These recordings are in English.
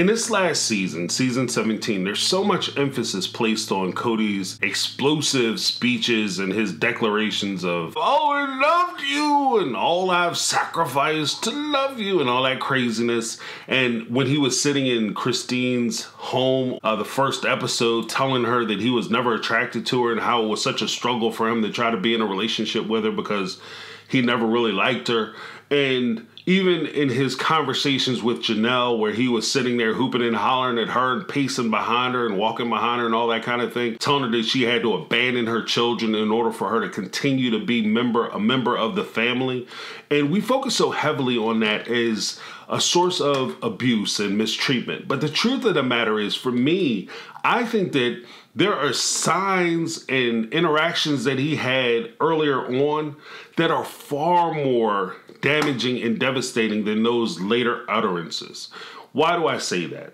In this last season, season 17, there's so much emphasis placed on Kody's explosive speeches and his declarations of, oh, I loved you, and all I've sacrificed to love you, and all that craziness. And when he was sitting in Christine's home, the first episode, telling her that he was never attracted to her and how it was such a struggle for him to try to be in a relationship with her because he never really liked her. And even in his conversations with Janelle, where he was sitting there hooping and hollering at her and pacing behind her and walking behind her and all that kind of thing, telling her that she had to abandon her children in order for her to continue to be a member of the family. And we focus so heavily on that as a source of abuse and mistreatment. But the truth of the matter is, for me, I think that there are signs and interactions that he had earlier on that are far more damaging and devastating than those later utterances. Why do I say that?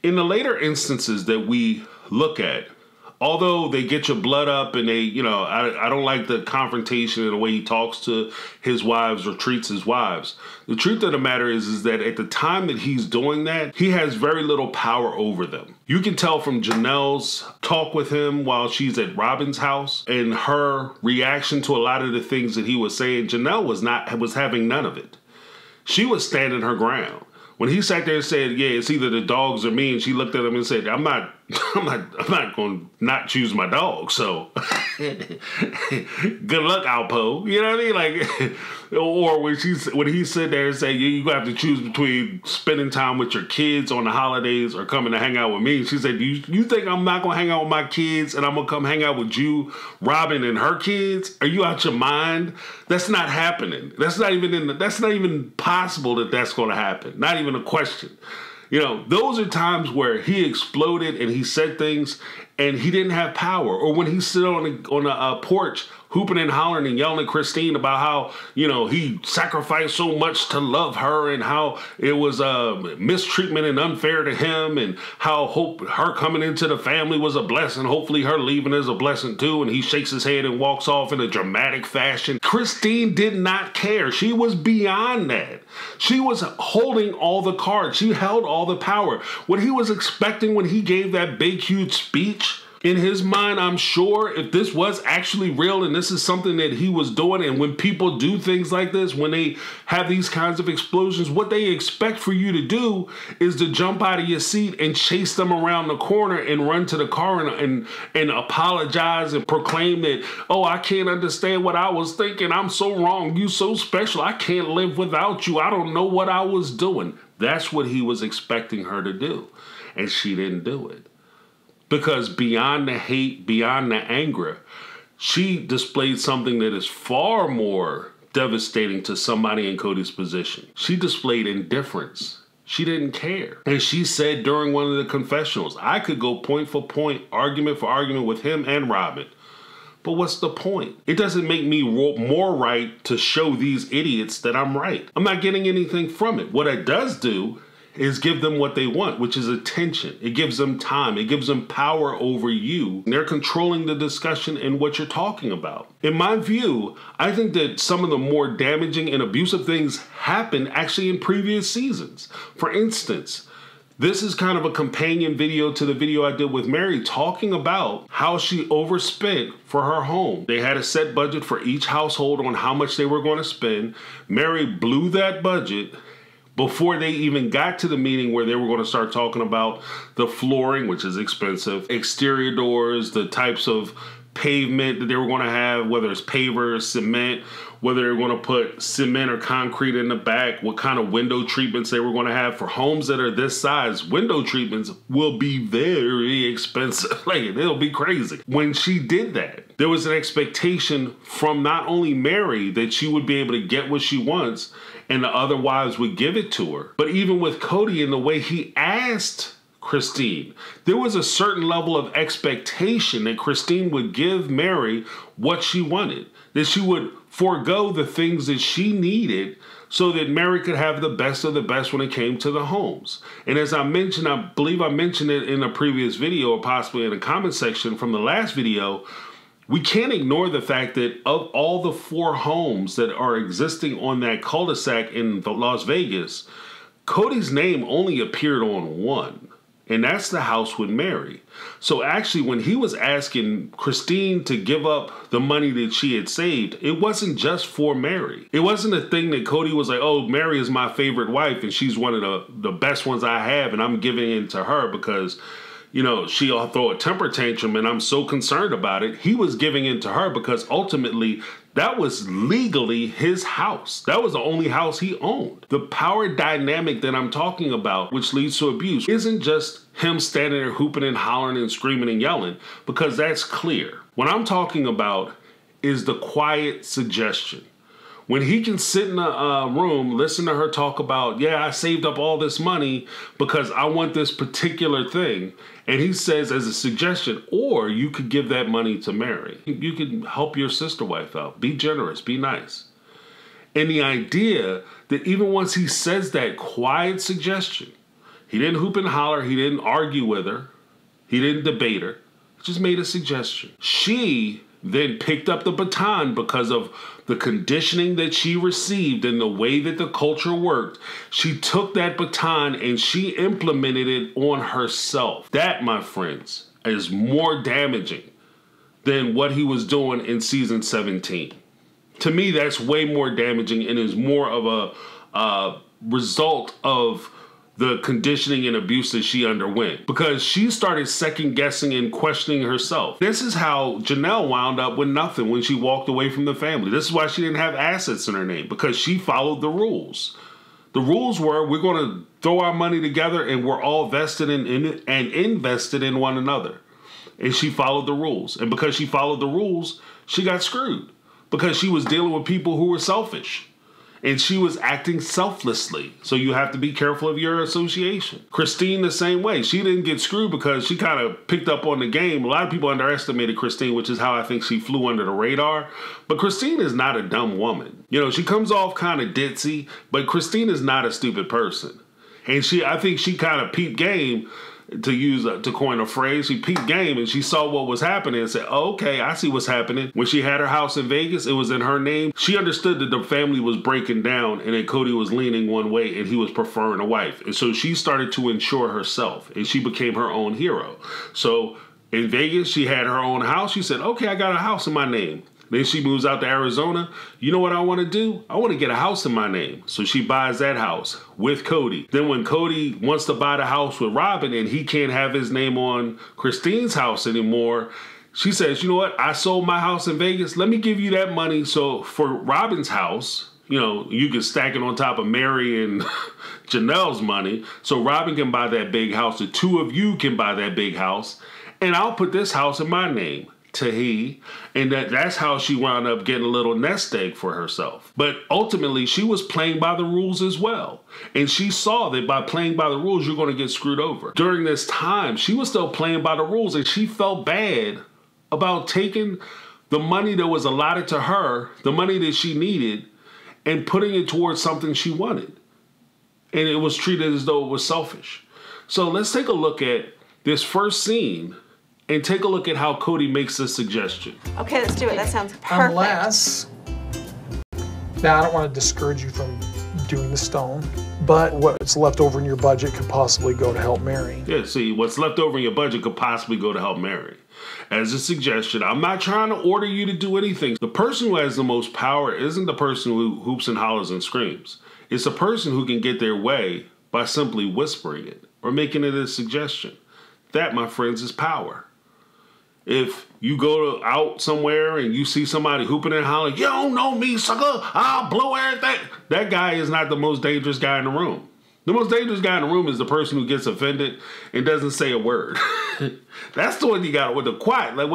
In the later instances that we look at, although they get your blood up and they, I don't like the confrontation and the way he talks to his wives or treats his wives. The truth of the matter is that at the time that he's doing that, he has very little power over them. You can tell from Janelle's talk with him while she's at Robin's house and her reaction to a lot of the things that he was saying. Janelle was having none of it. She was standing her ground. When he sat there and said, yeah, it's either the dogs or me, and she looked at him and said, I'm not going to not choose my dog. So good luck, Alpo. You know what I mean? Like, or when he said there and said, you have to choose between spending time with your kids on the holidays or coming to hang out with me. She said, you think I'm not going to hang out with my kids and I'm going to come hang out with you, Robin, and her kids? Are you out your mind? That's not happening. That's not even possible that that's going to happen. Not even a question. Those are times where he exploded and he said things and he didn't have power. Or when he stood on a porch hooping and hollering and yelling at Christine about how, he sacrificed so much to love her and how it was mistreatment and unfair to him and how her coming into the family was a blessing. Hopefully her leaving is a blessing too. And he shakes his head and walks off in a dramatic fashion. Christine did not care. She was beyond that. She was holding all the cards. She held all the power. What he was expecting when he gave that big, huge speech, in his mind, I'm sure if this was actually real and this is something that he was doing, and when people do things like this, when they have these kinds of explosions, what they expect for you to do is to jump out of your seat and chase them around the corner and run to the car and apologize and proclaim that, oh, I can't understand what I was thinking. I'm so wrong. You so special. I can't live without you. I don't know what I was doing. That's what he was expecting her to do. And she didn't do it. Because beyond the hate, beyond the anger, she displayed something that is far more devastating to somebody in Kody's position. She displayed indifference. She didn't care. And she said during one of the confessionals, I could go point for point, argument for argument with him and Robin. But what's the point? It doesn't make me more right to show these idiots that I'm right. I'm not getting anything from it. What it does do is give them what they want, which is attention. It gives them time. It gives them power over you. They're controlling the discussion and what you're talking about. In my view, I think that some of the more damaging and abusive things happened actually in previous seasons. For instance, this is kind of a companion video to the video I did with Mary talking about how she overspent for her home. They had a set budget for each household on how much they were going to spend. Mary blew that budget before they even got to the meeting where they were going to start talking about the flooring, which is expensive, exterior doors, the types of pavement that they were going to have, whether it's pavers, cement, whether they were going to put cement or concrete in the back, what kind of window treatments they were going to have. For homes that are this size, window treatments will be very expensive. Like, it'll be crazy. When she did that, there was an expectation from not only Mary that she would be able to get what she wants and the other wives would give it to her, but even with Kody and the way he asked Christine, there was a certain level of expectation that Christine would give Mary what she wanted, that she would forego the things that she needed so that Mary could have the best of the best when it came to the homes. And as I mentioned, I believe I mentioned it in a previous video or possibly in the comment section from the last video, we can't ignore the fact that of all the 4 homes that are existing on that cul-de-sac in Las Vegas, Kody's name only appeared on one, and that's the house with Mary. So actually, when he was asking Christine to give up the money that she had saved, it wasn't just for Mary. It wasn't a thing that Kody was like, oh, Mary is my favorite wife, and she's one of the best ones I have, and I'm giving it to her because, you know, she'll throw a temper tantrum, and I'm so concerned about it. He was giving in to her because ultimately that was legally his house. That was the only house he owned. The power dynamic that I'm talking about, which leads to abuse, isn't just him standing there hooping and hollering and screaming and yelling, because that's clear. What I'm talking about is the quiet suggestion. When he can sit in a room, listen to her talk about, yeah, I saved up all this money because I want this particular thing. And he says as a suggestion, or you could give that money to Mary. You could help your sister wife out. Be generous, be nice. And the idea that even once he says that quiet suggestion, he didn't hoop and holler, he didn't argue with her, he didn't debate her, he just made a suggestion. She then picked up the baton because of the conditioning that she received and the way that the culture worked. She took that baton and she implemented it on herself. That, my friends, is more damaging than what he was doing in season 17. To me, that's way more damaging and is more of a result of the conditioning and abuse that she underwent, because she started second guessing and questioning herself. This is how Janelle wound up with nothing when she walked away from the family. This is why she didn't have assets in her name, because she followed the rules. The rules were, we're going to throw our money together and we're all vested in and invested in one another. And she followed the rules. And because she followed the rules, she got screwed, because she was dealing with people who were selfish. And she was acting selflessly. So you have to be careful of your association. Christine, the same way. She didn't get screwed because she kind of picked up on the game. A lot of people underestimated Christine, which is how I think she flew under the radar. But Christine is not a dumb woman. You know, she comes off kind of ditzy, but Christine is not a stupid person. And I think she kind of peeped game, to coin a phrase. She peeped game and she saw what was happening and said, oh, okay, I see what's happening. When she had her house in Vegas, it was in her name. She understood that the family was breaking down and that Kody was leaning one way and he was preferring a wife. And so she started to insure herself and she became her own hero. So in Vegas, she had her own house. She said, okay, I got a house in my name. Then she moves out to Arizona. You know what I want to do? I want to get a house in my name. So she buys that house with Kody. Then when Kody wants to buy the house with Robin and he can't have his name on Christine's house anymore, she says, you know what? I sold my house in Vegas. Let me give you that money. So for Robin's house, you know, you can stack it on top of Mary and Janelle's money. So Robin can buy that big house. The two of you can buy that big house. And I'll put this house in my name. To he, and that's how she wound up getting a little nest egg for herself. But ultimately, she was playing by the rules as well. And she saw that by playing by the rules, you're going to get screwed over. During this time, she was still playing by the rules, and she felt bad about taking the money that was allotted to her, the money that she needed, and putting it towards something she wanted. And it was treated as though it was selfish. So let's take a look at this first scene and take a look at how Kody makes this suggestion. Okay, let's do it. That sounds perfect. Unless, now I don't want to discourage you from doing the stone, but what's left over in your budget could possibly go to help Mary. Yeah, see, what's left over in your budget could possibly go to help Mary. As a suggestion, I'm not trying to order you to do anything. The person who has the most power isn't the person who hoops and hollers and screams. It's the person who can get their way by simply whispering it or making it a suggestion. That, my friends, is power. If you go out somewhere and you see somebody hooping and hollering, you don't know me, sucker, I'll blow everything. That guy is not the most dangerous guy in the room. The most dangerous guy in the room is the person who gets offended and doesn't say a word. That's the one you got with the quiet. Like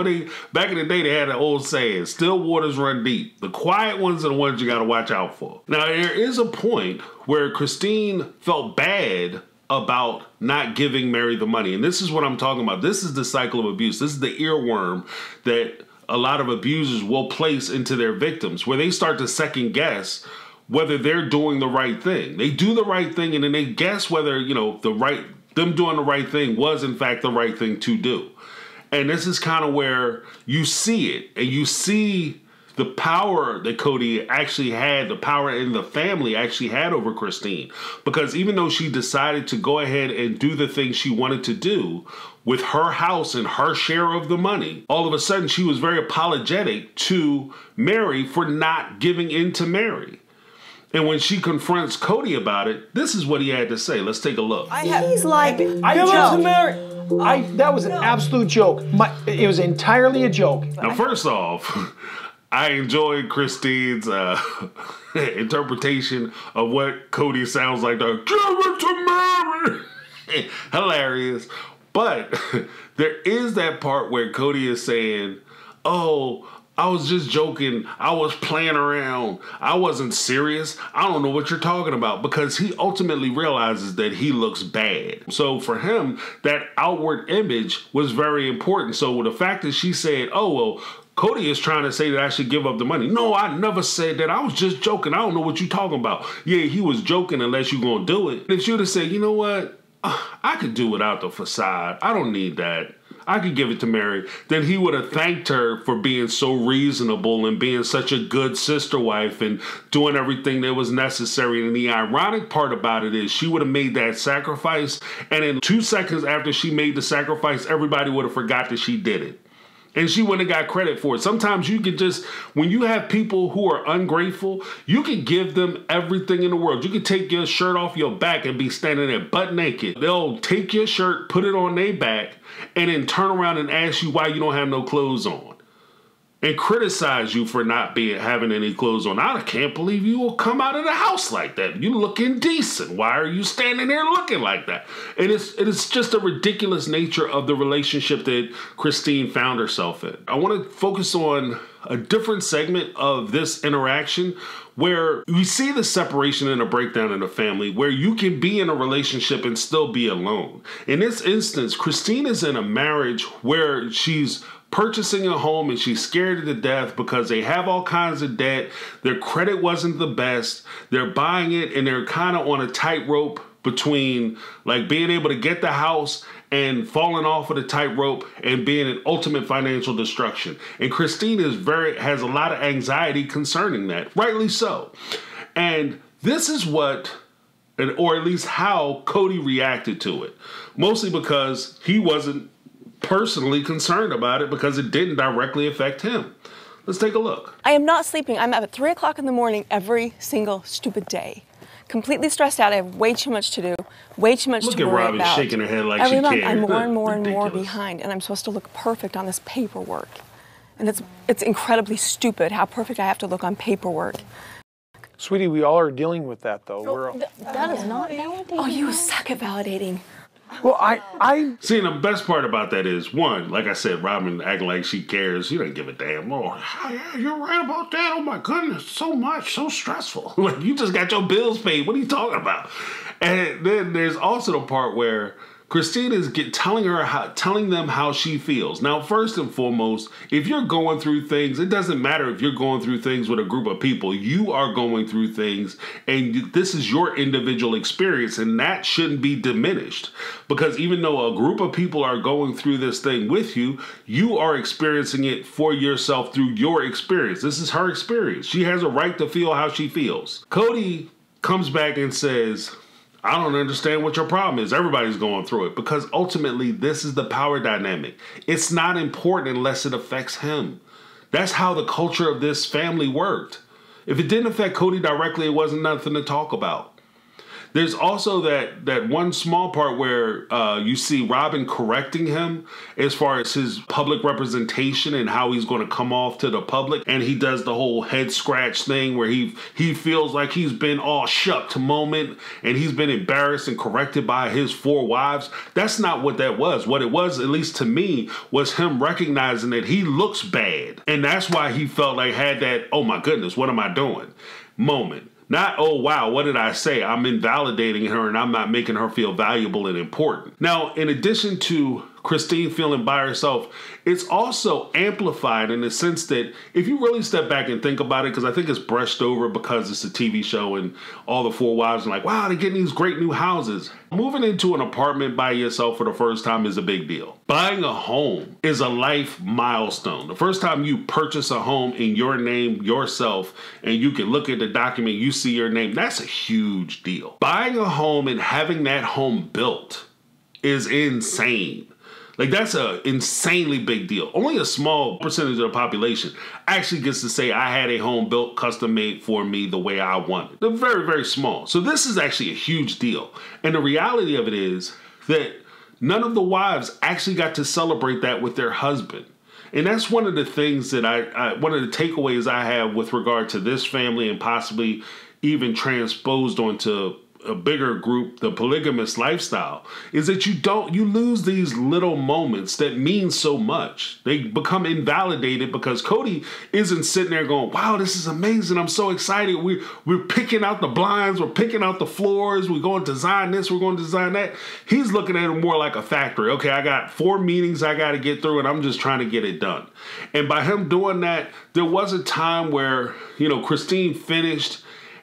back in the day, they had an old saying, still waters run deep. The quiet ones are the ones you got to watch out for. Now, there is a point where Christine felt bad about not giving Mary the money. And this is what I'm talking about. This is the cycle of abuse. This is the earworm that a lot of abusers will place into their victims, where they start to second guess whether they're doing the right thing. They do the right thing and then they guess whether, you know, them doing the right thing was in fact the right thing to do. And this is kind of where you see it, and you see the power that Kody actually had, the power in the family actually had over Christine. Because even though she decided to go ahead and do the things she wanted to do with her house and her share of the money, all of a sudden she was very apologetic to Mary for not giving in to Mary. And when she confronts Kody about it, this is what he had to say. Let's take a look. He's like, Give up to Mary. That was an absolute joke. It was entirely a joke. Now, first off, I enjoyed Christine's interpretation of what Kody sounds like. Give it to Mary. Hilarious. But there is that part where Kody is saying, oh, I was just joking. I was playing around. I wasn't serious. I don't know what you're talking about, because he ultimately realizes that he looks bad. So for him, that outward image was very important. So the fact that she said, oh, well, Kody is trying to say that I should give up the money. No, I never said that. I was just joking. I don't know what you're talking about. Yeah, he was joking unless you're going to do it. If she would have said, you know what? I could do without the facade. I don't need that. I could give it to Mary. Then he would have thanked her for being so reasonable and being such a good sister wife and doing everything that was necessary. And the ironic part about it is she would have made that sacrifice, and in 2 seconds after she made the sacrifice, everybody would have forgot that she did it. And she wouldn't have got credit for it. Sometimes you could just, when you have people who are ungrateful, you can give them everything in the world. You can take your shirt off your back and be standing there butt naked. They'll take your shirt, put it on their back, and then turn around and ask you why you don't have no clothes on. And criticize you for not having any clothes on. I can't believe you will come out of the house like that. You look indecent. Why are you standing there looking like that? And it is just a ridiculous nature of the relationship that Christine found herself in. I want to focus on a different segment of this interaction where we see the separation and a breakdown in the family, where you can be in a relationship and still be alone. In this instance, Christine is in a marriage where she's purchasing a home and she's scared to death because they have all kinds of debt. Their credit wasn't the best. They're buying it and they're kind of on a tightrope between like being able to get the house and falling off of the tightrope and being in ultimate financial destruction. And Christine has a lot of anxiety concerning that, rightly so. And this is what, or at least how Kody reacted to it, mostly because he wasn't personally concerned about it because it didn't directly affect him. Let's take a look. I am not sleeping. I'm up at 3 o'clock in the morning every single stupid day. Completely stressed out. I have way too much to do, way too much to worry about. Look at Robin shaking her head like every she month, cares. I'm more and more and more behind, and I'm supposed to look perfect on this paperwork. And it's incredibly stupid how perfect I have to look on paperwork. Sweetie, we all are dealing with that, though. That is not validating. Oh, you suck at validating. Well, I see, the best part about that is, one, like I said, Robin acting like she cares. She doesn't give a damn. Oh, yeah, you're right about that. Oh, my goodness, so much, so stressful. Like, you just got your bills paid. What are you talking about? And then there's also the part where Christine is telling them how she feels. Now, first and foremost, if you're going through things, it doesn't matter if you're going through things with a group of people. You are going through things, and this is your individual experience, and that shouldn't be diminished. Because even though a group of people are going through this thing with you, you are experiencing it for yourself through your experience. This is her experience. She has a right to feel how she feels. Kody comes back and says, I don't understand what your problem is. Everybody's going through it, because ultimately this is the power dynamic. It's not important unless it affects him. That's how the culture of this family worked. If it didn't affect Kody directly, it wasn't nothing to talk about. There's also that one small part where you see Robin correcting him as far as his public representation and how he's going to come off to the public. And he does the whole head scratch thing where he feels like he's been all shucked moment and he's been embarrassed and corrected by his 4 wives. That's not what that was. What it was, at least to me, was him recognizing that he looks bad. And that's why he felt like had that, oh my goodness, what am I doing moment. Not, oh, wow, what did I say? I'm invalidating her and I'm not making her feel valuable and important. Now, in addition to Christine feeling by herself, it's also amplified in the sense that if you really step back and think about it, because I think it's brushed over because it's a TV show and all the four wives are like, wow, they're getting these great new houses. Moving into an apartment by yourself for the first time is a big deal. Buying a home is a life milestone. The first time you purchase a home in your name, yourself, and you can look at the document, you see your name, that's a huge deal. Buying a home and having that home built is insane. Like, that's an insanely big deal. Only a small percentage of the population actually gets to say, I had a home built, custom made for me the way I wanted. They're very, very small. So this is actually a huge deal. And the reality of it is that none of the wives actually got to celebrate that with their husband. And that's one of the things that one of the takeaways I have with regard to this family and possibly even transposed onto a bigger group, the polygamous lifestyle, is that you lose these little moments that mean so much. They become invalidated because Kody isn't sitting there going, wow, this is amazing. I'm so excited. We're picking out the blinds. We're picking out the floors. We're going to design this. We're going to design that. He's looking at it more like a factory. Okay, I got 4 meetings I got to get through and I'm just trying to get it done. And by him doing that, there was a time where, Christine finished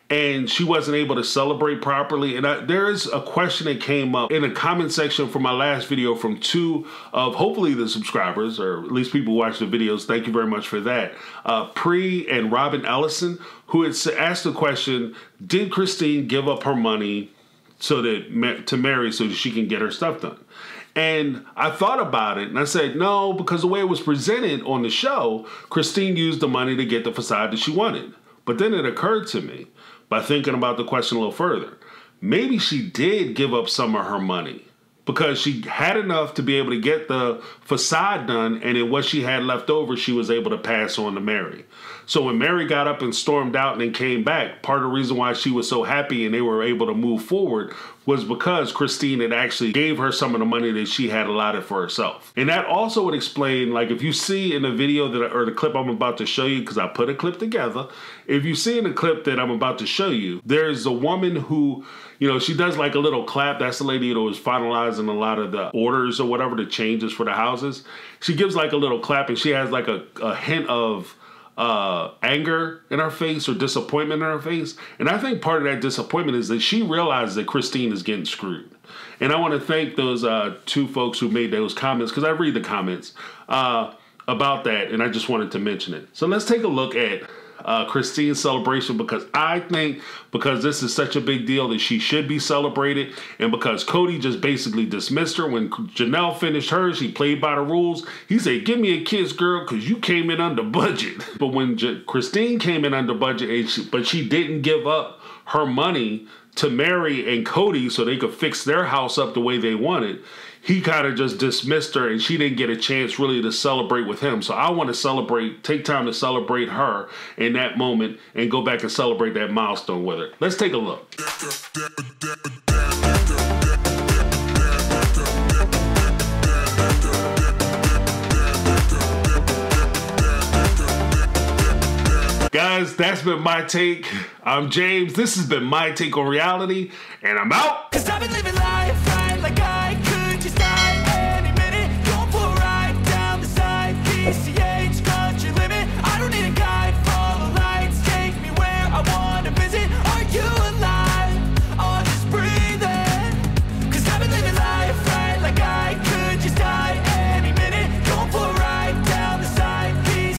and she wasn't able to celebrate properly. And there is a question that came up in the comment section for my last video from 2 of hopefully the subscribers, or at least people who watch the videos. Thank you very much for that. Pri and Robin Ellison, who had asked the question, did Christine give up her money to marry so that she can get her stuff done? And I thought about it and I said, no, because the way it was presented on the show, Christine used the money to get the facade that she wanted. But then it occurred to me, by thinking about the question a little further, maybe she did give up some of her money because she had enough to be able to get the facade done, and in what she had left over, she was able to pass on to Mary. So when Mary got up and stormed out and then came back, part of the reason why she was so happy and they were able to move forward was because Christine had actually gave her some of the money that she had allotted for herself. And that also would explain, like, if you see in the video or the clip I'm about to show you, because I put a clip together, if you see in the clip that I'm about to show you, there's a woman who, she does like a little clap. That's the lady that was finalizing a lot of the orders or whatever, the changes for the houses. She gives like a little clap and she has like a hint of anger in her face or disappointment in her face. And I think part of that disappointment is that she realizes that Christine is getting screwed. And I want to thank those 2 folks who made those comments, because I read the comments about that, and I just wanted to mention it. So let's take a look at Christine's celebration, because I think because this is such a big deal that she should be celebrated, and because Kody just basically dismissed her. When Janelle finished hers, he played by the rules. He said, give me a kiss, girl, because you came in under budget. But when Christine came in under budget, but she didn't give up her money to Mary and Kody so they could fix their house up the way they wanted, he kind of just dismissed her and she didn't get a chance really to celebrate with him. So I want to take time to celebrate her in that moment and go back and celebrate that milestone with her. Let's take a look. Guys, that's been my take. I'm James. This has been My Take on Reality, and I'm out.